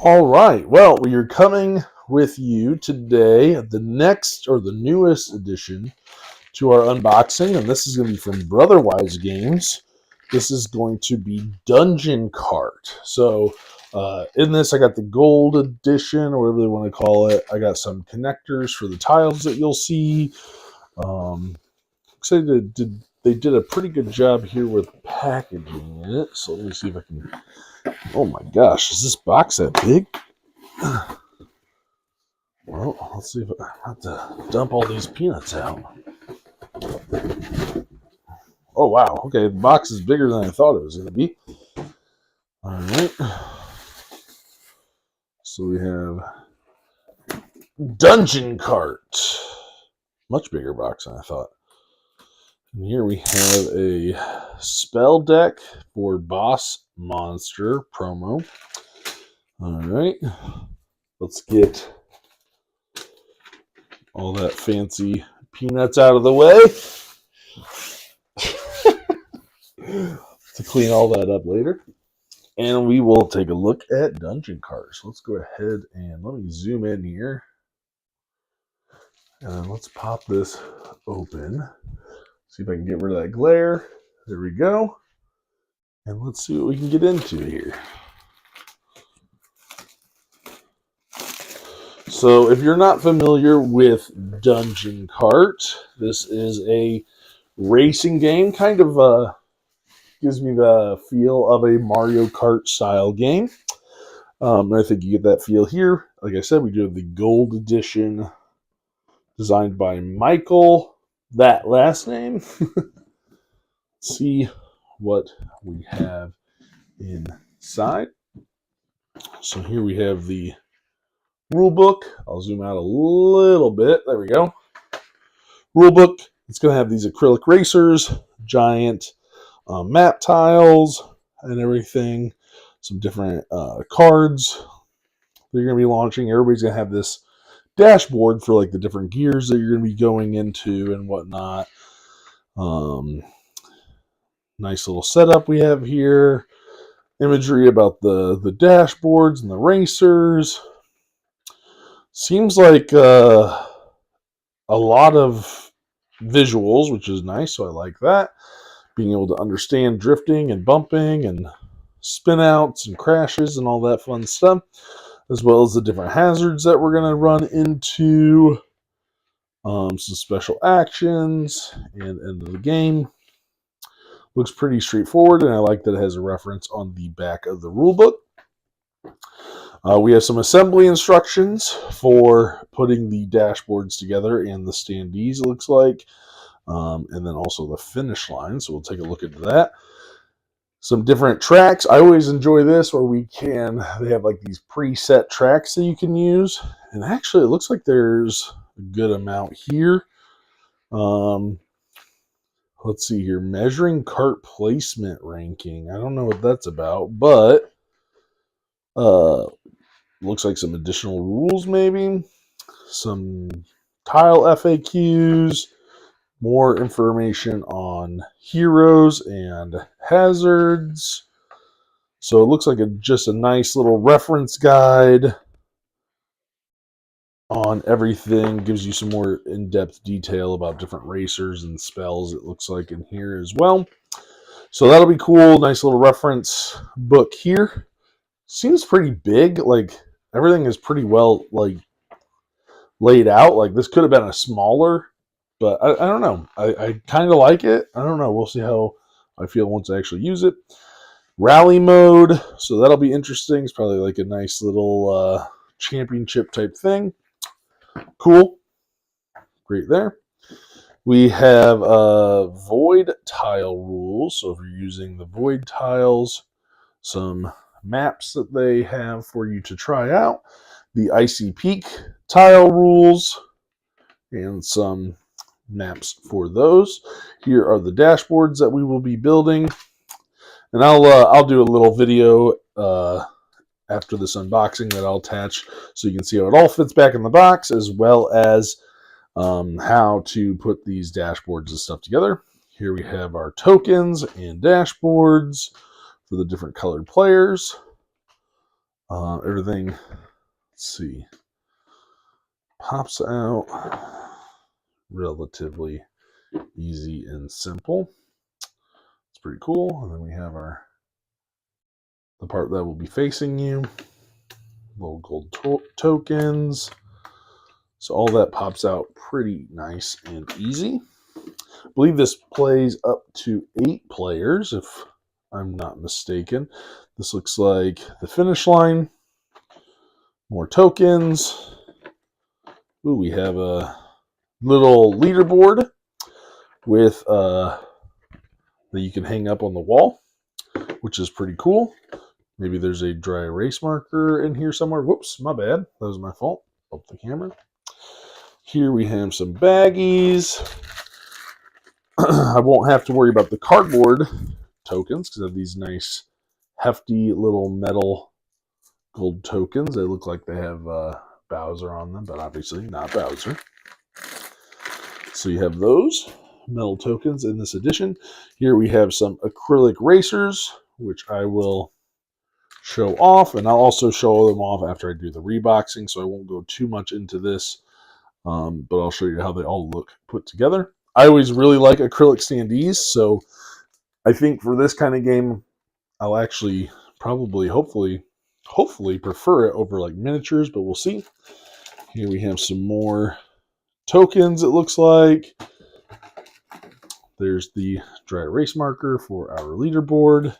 All right. Well, we are coming with you today, the next or the newest addition to our unboxing, and this is going to be from Brotherwise Games. This is going to be Dungeon Kart. So, in this, I got the gold edition, or whatever they want to call it. I got some connectors for the tiles that you'll see. They did a pretty good job here with packaging it. So let me see if I can. Oh my gosh, is this box that big? Well, let's see if I have to dump all these peanuts out. Oh, wow. Okay, the box is bigger than I thought it was going to be. All right. So we have Dungeon Kart. Much bigger box than I thought. And here we have a spell deck for Boss Monster promo. All right. Let's get all that fancy peanuts out of the way to clean all that up later. And we will take a look at Dungeon Kart. So let's go ahead and let me zoom in here. And let's pop this open. See if I can get rid of that glare. There we go. And let's see what we can get into here. So if you're not familiar with Dungeon Kart, this is a racing game. Kind of gives me the feel of a Mario Kart style game. I think you get that feel here. Like I said, we do have the gold edition designed by Michael. That last name. See what we have inside. So here we have the rule book. I'll zoom out a little bit. There we go. Rule book. It's going to have these acrylic racers, giant map tiles, and everything. Some different cards they're going to be launching. Everybody's going to have this dashboard for like the different gears that you're going to be going into and whatnot. Nice little setup we have here. Imagery about the dashboards and the racers. Seems like a lot of visuals, which is nice, so I like that. Being able to understand drifting and bumping and spin outs and crashes and all that fun stuff, as well as the different hazards that we're going to run into, some special actions, and end of the game. Looks pretty straightforward, and I like that it has a reference on the back of the rulebook. We have some assembly instructions for putting the dashboards together and the standees, it looks like, and then also the finish line, so we'll take a look at that. Some different tracks. I always enjoy this where they have like these preset tracks that you can use, and actually it looks like there's a good amount here. Let's see here. Measuring cart placement ranking. I don't know what that's about, but looks like some additional rules maybe. Some tile FAQs. More information on heroes and hazards. So it looks like just a nice little reference guide on everything. Gives you some more in-depth detail about different racers and spells, it looks like, in here as well. So that'll be cool. Nice little reference book here. Seems pretty big. Like, everything is pretty well laid out. Like, this could have been a smaller, but I don't know. I kind of like it. I don't know. We'll see how I feel once I actually use it. Rally mode. So that'll be interesting. It's probably like a nice little championship type thing. Cool. Great there. We have void tile rules. So if you're using the void tiles, some maps that they have for you to try out. The Icy Peak tile rules and some maps for those. Here are the dashboards that we will be building. And I'll do a little video after this unboxing that I'll attach so you can see how it all fits back in the box, as well as how to put these dashboards and stuff together. Here we have our tokens and dashboards for the different colored players. Everything, let's see, pops out relatively easy and simple. It's pretty cool. And then we have the part that will be facing you, little gold tokens. So all that pops out pretty nice and easy. I believe this plays up to 8 players, if I'm not mistaken. This looks like the finish line. More tokens. Ooh, we have a little leaderboard with that you can hang up on the wall, which is pretty cool. Maybe there's a dry erase marker in here somewhere. Whoops, my bad. That was my fault. Off the camera. Here we have some baggies. I won't have to worry about the cardboard tokens because I have these nice hefty little metal gold tokens. They look like they have Bowser on them, but obviously not Bowser. So you have those metal tokens in this edition. Here we have some acrylic racers, which I will show off, and I'll also show them off after I do the reboxing, so I won't go too much into this, but I'll show you how they all look put together. I always really like acrylic standees, so I think for this kind of game, I'll actually probably, hopefully prefer it over like miniatures, but we'll see. Here we have some more tokens, it looks like. There's the dry erase marker for our leaderboard.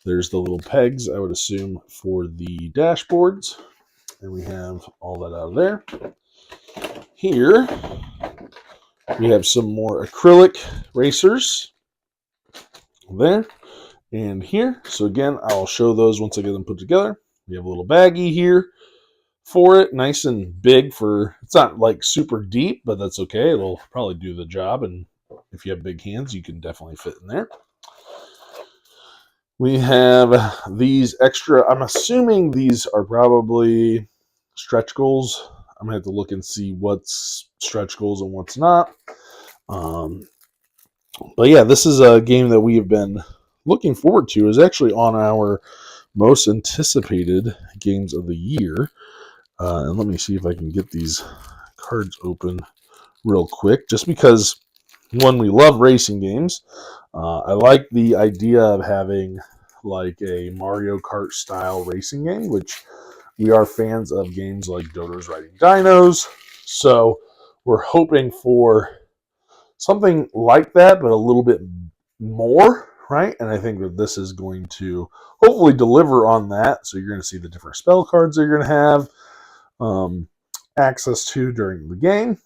There's the little pegs, I would assume, for the dashboards. And we have all that out of there. Here, we have some more acrylic racers. There. And here. So again, I'll show those once I get them put together. We have a little baggie here for it. Nice and big for, it's not like super deep, but that's okay. It'll probably do the job. And if you have big hands, you can definitely fit in there. We have these extra, I'm assuming these are probably stretch goals. I'm going to have to look and see what's stretch goals and what's not. But yeah, this is a game that we have been looking forward to. It's actually on our most anticipated games of the year. And let me see if I can get these cards open real quick, just because, one, we love racing games. I like the idea of having like a Mario Kart style racing game, which we are fans of games like Dodo's Riding Dinos. So we're hoping for something like that, but a little bit more, right? And I think that this is going to hopefully deliver on that. So you're going to see the different spell cards that you're going to have access to during the game.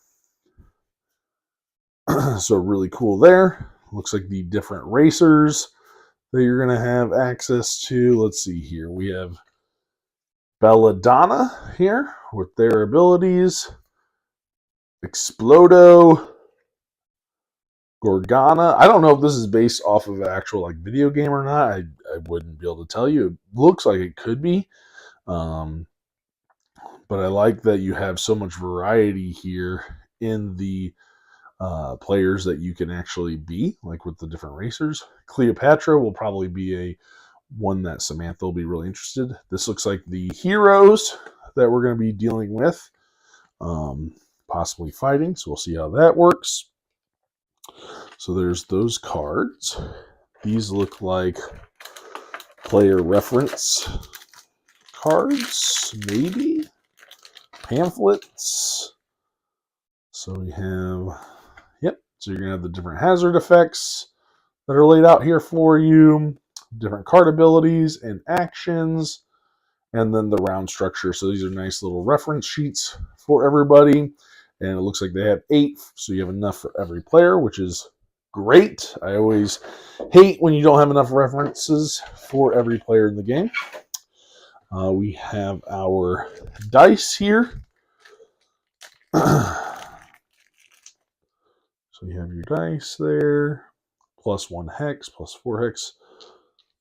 So really cool there. Looks like the different racers that you're going to have access to. Let's see here. We have Belladonna here with their abilities. Explodo. Gorgana. I don't know if this is based off of an actual like video game or not. I wouldn't be able to tell you. It looks like it could be. But I like that you have so much variety here in the players that you can actually be, like with the different racers. Cleopatra will probably be one that Samantha will be really interested. This looks like the heroes that we're going to be dealing with, possibly fighting. So we'll see how that works. So there's those cards. These look like player reference cards, maybe pamphlets. So we have, yep. So you're going to have the different hazard effects that are laid out here for you, different card abilities and actions, and then the round structure. So these are nice little reference sheets for everybody. And it looks like they have 8, so you have enough for every player, which is great. I always hate when you don't have enough references for every player in the game. We have our dice here. So you have your dice there, +1 hex, +4 hex.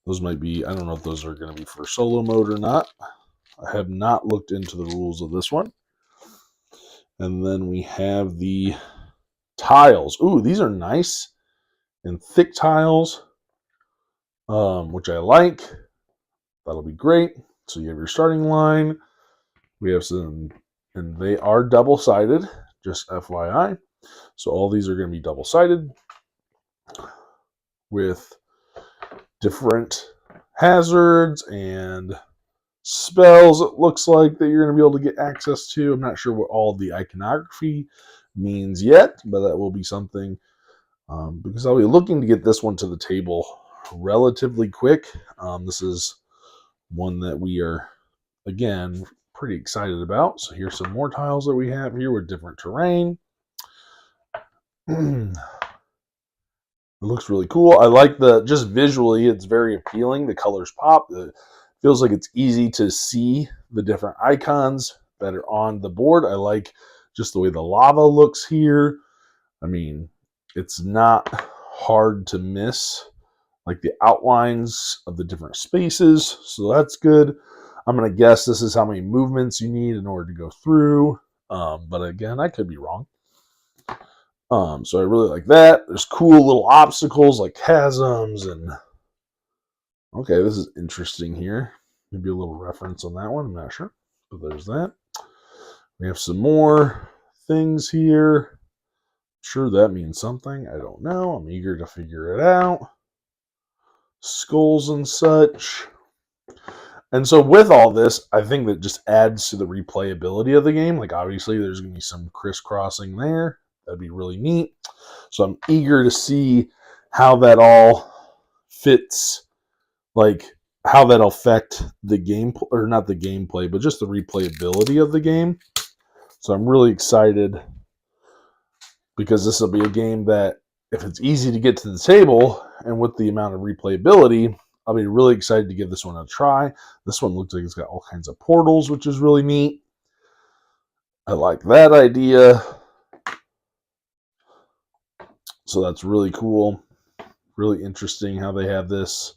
Those might be, I don't know if those are going to be for solo mode or not. I have not looked into the rules of this one. And then we have the tiles. Ooh, these are nice and thick tiles, which I like. That'll be great. So you have your starting line. We have some, and they are double-sided, just FYI. So all these are going to be double-sided with different hazards and spells, it looks like, that you're going to be able to get access to. I'm not sure what all the iconography means yet, but that will be something, because I'll be looking to get this one to the table relatively quick. This is one that we are, again, pretty excited about. So here's some more tiles that we have here with different terrain. It looks really cool. I like just visually, it's very appealing. The colors pop. It feels like it's easy to see the different icons that are on the board. I like just the way the lava looks here. I mean, it's not hard to miss, like the outlines of the different spaces. So that's good. I'm going to guess this is how many movements you need in order to go through. But again, I could be wrong. So I really like that. There's cool little obstacles like chasms and... Okay, this is interesting here. Maybe a little reference on that one. I'm not sure. But there's that. We have some more things here. I'm sure that means something. I don't know. I'm eager to figure it out. Skulls and such. And so with all this, I think that just adds to the replayability of the game. Like, obviously, there's going to be some crisscrossing there. That'd be really neat. So I'm eager to see how that all fits, like how that'll affect the game, or not the gameplay, but just the replayability of the game. So I'm really excited, because this will be a game that, if it's easy to get to the table and with the amount of replayability, I'll be really excited to give this one a try. This one looks like it's got all kinds of portals, which is really neat. I like that idea. So that's really cool. Really interesting how they have this.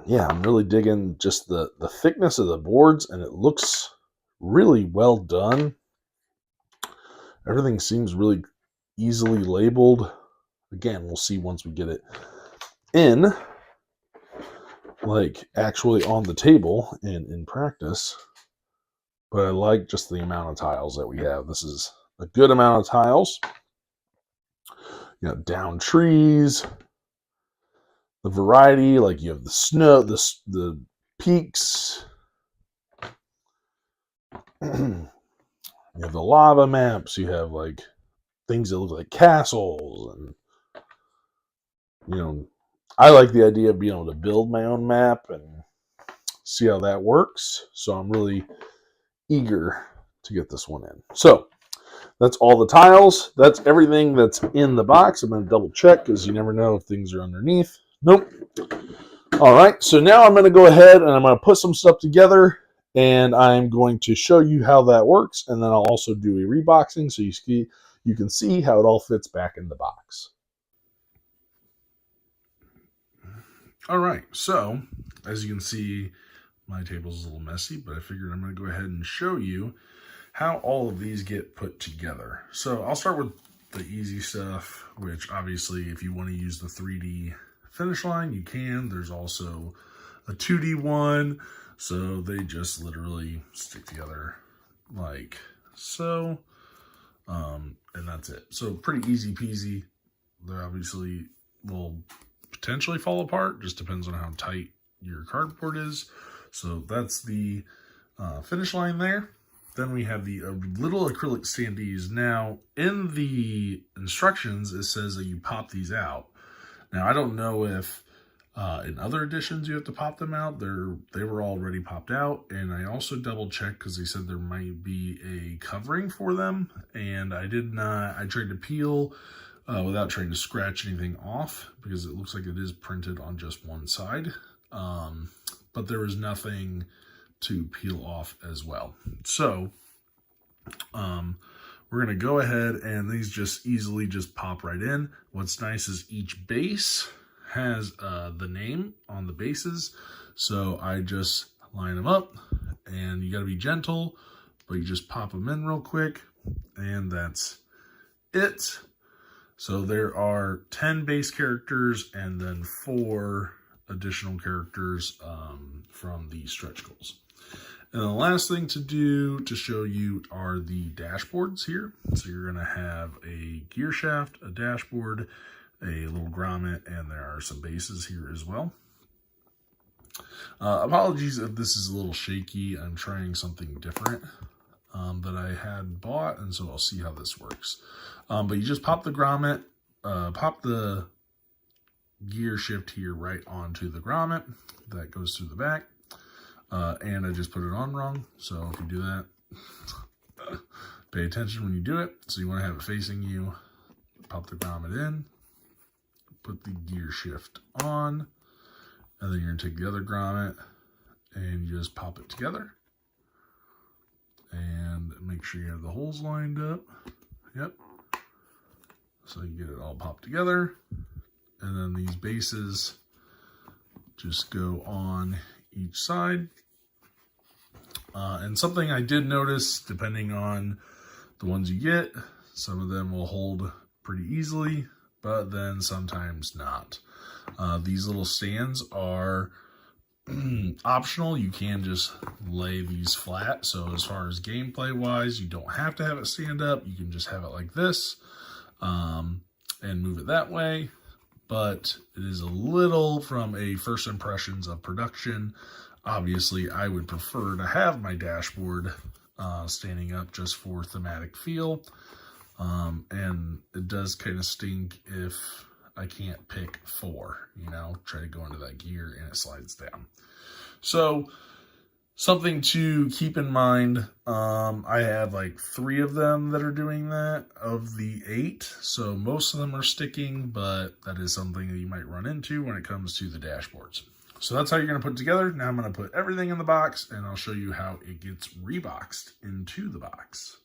Yeah, I'm really digging just the thickness of the boards, and it looks really well done. Everything seems really easily labeled. Again, we'll see once we get it in, like actually on the table and in practice. But I like just the amount of tiles that we have. This is a good amount of tiles. You know, down trees, the variety, like you have the snow, the peaks. You have the lava maps. You have like things that look like castles, and you know, I like the idea of being able to build my own map and see how that works. So I'm really eager to get this one in. So that's all the tiles. That's everything that's in the box. I'm going to double check, because you never know if things are underneath. Nope. All right. So now I'm going to go ahead and I'm going to put some stuff together, and I'm going to show you how that works. And then I'll also do a reboxing so you can see how it all fits back in the box. All right. So as you can see, my table's a little messy, but I figured I'm going to go ahead and show you how all of these get put together. So I'll start with the easy stuff, which obviously if you want to use the 3D finish line, you can. There's also a 2D one. So they just literally stick together like so. And that's it. So pretty easy peasy. They obviously will potentially fall apart. Just depends on how tight your cardboard is. So that's the finish line there. Then we have the little acrylic standees. Now, in the instructions, it says that you pop these out. Now, I don't know if in other editions you have to pop them out. They were already popped out. And I also double-checked, because they said there might be a covering for them. And I did not. I tried to peel without trying to scratch anything off, because it looks like it is printed on just one side. But there was nothing to peel off as well. So we're going to go ahead, and these just easily just pop right in. What's nice is each base has the name on the bases. So I just line them up, and you got to be gentle, but you just pop them in real quick, and that's it. So there are 10 base characters and then 4 additional characters from the stretch goals. And the last thing to do to show you are the dashboards here. So you're going to have a gear shaft, a dashboard, a little grommet, and there are some bases here as well. Apologies if this is a little shaky. I'm trying something different that I had bought, and so I'll see how this works. But you just pop the grommet, pop the gear shift here right onto the grommet. That goes through the back. And I just put it on wrong, so if you do that, pay attention when you do it. So you want to have it facing you, pop the grommet in, put the gear shift on, and then you're going to take the other grommet and you just pop it together. And make sure you have the holes lined up. Yep. So you get it all popped together. And then these bases just go on each side. And something I did notice, depending on the ones you get, some of them will hold pretty easily, but then sometimes not. These little stands are optional. You can just lay these flat. So as far as gameplay wise, you don't have to have it stand up. You can just have it like this and move it that way. But it is a little, from a first impressions of production, obviously I would prefer to have my dashboard standing up just for thematic feel. And it does kind of stink if I can't pick 4, try to go into that gear and it slides down. So something to keep in mind, I have like 3 of them that are doing that of the 8. So most of them are sticking, but that is something that you might run into when it comes to the dashboards. So that's how you're going to put it together. Now I'm going to put everything in the box and I'll show you how it gets reboxed into the box.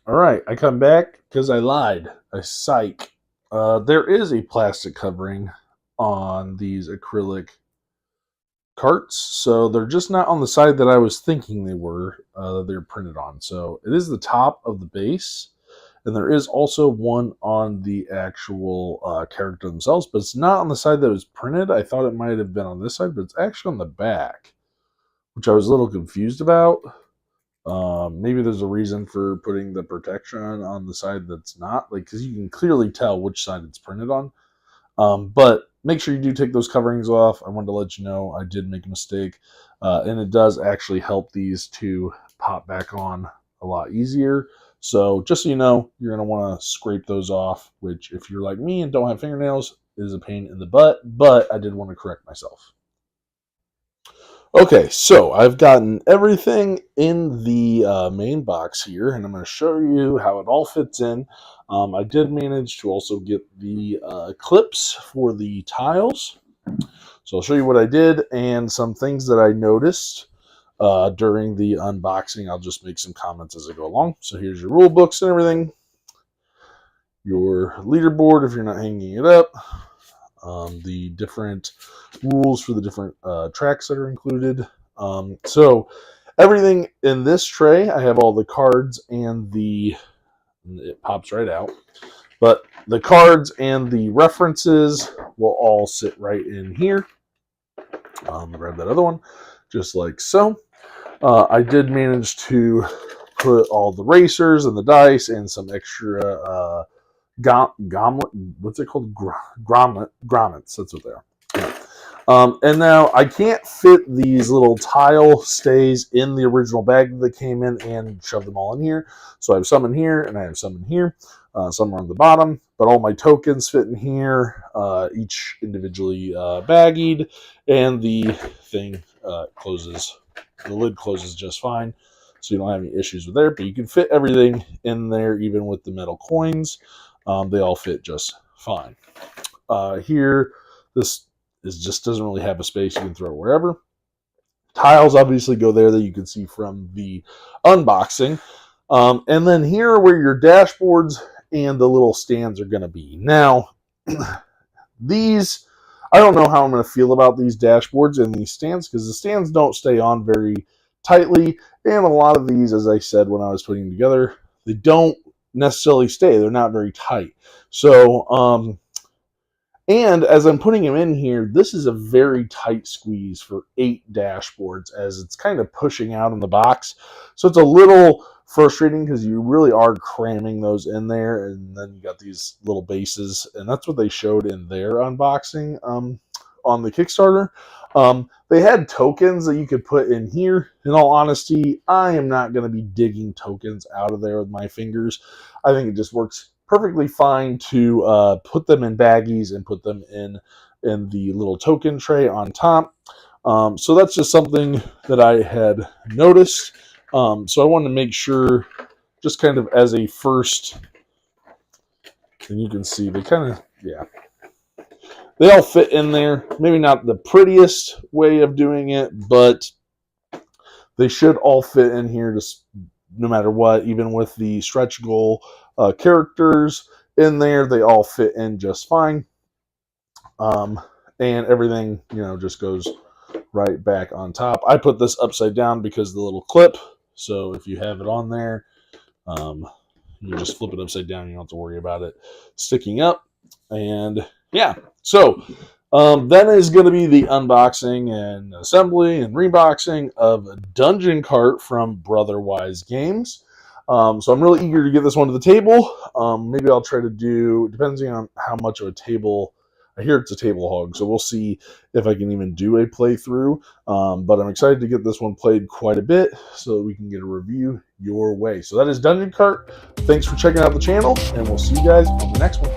All right, I come back because I lied. I psych. There is a plastic covering on these acrylic carts, so they're just not on the side that I was thinking they were. They're printed on. So it is the top of the base, and there is also one on the actual character themselves, but it's not on the side that was printed. I thought it might have been on this side, but it's actually on the back, which I was a little confused about. Maybe there's a reason for putting the protection on the side that's not, because you can clearly tell which side it's printed on. But make sure you do take those coverings off. I wanted to let you know I did make a mistake, and it does actually help these to pop back on a lot easier. So just so you know, you're going to want to scrape those off, which if you're like me and don't have fingernails, is a pain in the butt, but I did want to correct myself. Okay, so I've gotten everything in the main box here, and I'm going to show you how it all fits in. I did manage to also get the clips for the tiles. So I'll show you what I did and some things that I noticed during the unboxing. I'll just make some comments as I go along. So here's your rule books and everything. Your leaderboard if you're not hanging it up. The different rules for the different tracks that are included. So everything in this tray, I have all the cards and it pops right out, but the cards and the references will all sit right in here. Grab that other one, just like so. I did manage to put all the racers and the dice and some extra what's it called? Grommets. That's what they are. Yeah. And now I can't fit these little tile stays in the original bag that they came in and shove them all in here. So I have some in here and I have some in here. Some are on the bottom, but all my tokens fit in here, each individually baggied, and the thing closes. The lid closes just fine, so you don't have any issues with there. But you can fit everything in there, even with the metal coins. They all fit just fine. Here, this just doesn't really have a space. You can throw it wherever. Tiles obviously go there that you can see from the unboxing. And then here are where your dashboards and the little stands are going to be. Now, these, I don't know how I'm going to feel about these dashboards and these stands, because the stands don't stay on very tightly. And a lot of these, as I said when I was putting them together, they don't necessarily stay. They're not very tight. So And as I'm putting them in here, this is a very tight squeeze for 8 dashboards as it's kind of pushing out in the box. So it's a little frustrating because you really are cramming those in there, and then you got these little bases, and that's what they showed in their unboxing on the Kickstarter. They had tokens that you could put in here. In all honesty, I am not going to be digging tokens out of there with my fingers. I think it just works perfectly fine to put them in baggies and put them in the little token tray on top. So that's just something that I had noticed. So I wanted to make sure, just kind of as a first, and you can see they kind of, yeah, they all fit in there. Maybe not the prettiest way of doing it, but they should all fit in here just no matter what. Even with the stretch goal characters in there, they all fit in just fine. And everything, just goes right back on top. I put this upside down because of the little clip. So if you have it on there, you just flip it upside down. You don't have to worry about it sticking up. And yeah, so that is going to be the unboxing and assembly and reboxing of Dungeon Kart from Brotherwise Games. So I'm really eager to get this one to the table. Maybe I'll try to do, depending on how much of a table. I hear it's a table hog, so we'll see if I can even do a playthrough. But I'm excited to get this one played quite a bit so that we can get a review your way. So that is Dungeon Kart. Thanks for checking out the channel, and we'll see you guys on the next one.